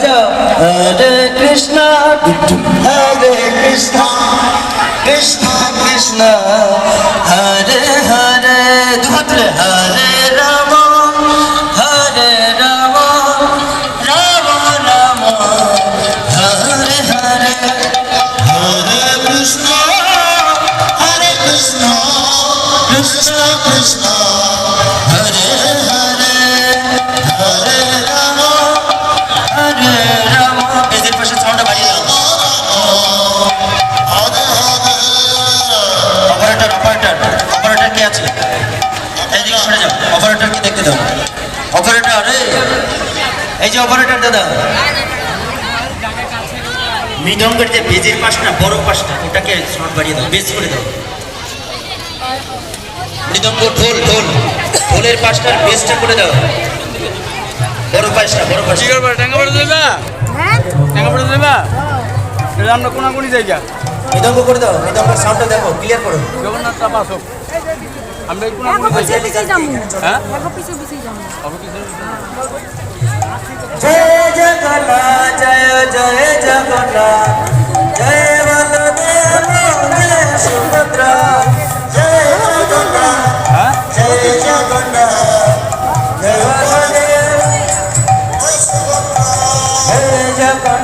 হরে কৃষ্ণ হরে কৃষ্ণ কৃষ্ণ কৃষ্ণ হরে হরে দুহাত তুলে হরে রাম হরে রাম রাম রাম হরে হরে হরে কৃষ্ণ কৃষ্ণ কৃষ্ণ হরে হরে হরে রাম হরে রাম। বেদের পাশে সাউন্ডটা বাড়িয়ে দাও। অপারেটর কে আছে? এইদিকে সরে যাও। অপারেটরকে দেখতে দাও। অপারেটর এই যে অপারেটর দাদা, মৃদঙ্গের যে বেজের পাশটা বড় পাশটা ওটাকে সাউন্ড বাড়িয়ে দাও, বেশ করে দাও। মৃদঙ্গ ঢোল ঢোল ঢোলের পাশটার বেসটা করে দাও, বড় পাশটা বড় পাশটা। কি করবা? টাকা পড়ে দেবা? হ্যাঁ টাকা পড়ে দেবা? এটা আমরা কোনাকুনি জায়গা মৃদঙ্গ করে দাও। মৃদঙ্গের সাউন্ডটা দেখো, ক্লিয়ার করো। জগন্নাথটা পাস হোক। আমরা কোনাকুনি জায়গা। হ্যাঁ দেখো পিছে পিছে যাও। আবার পিছে জয় জগন্নাথ জয় জয় জগন্নাথ জয় বলদেব জয় সুভদ্রা জয় জগন্নাথ জয় জগন্নাথ জয় বলদেব জয় সুভদ্রা জয় জগন্নাথ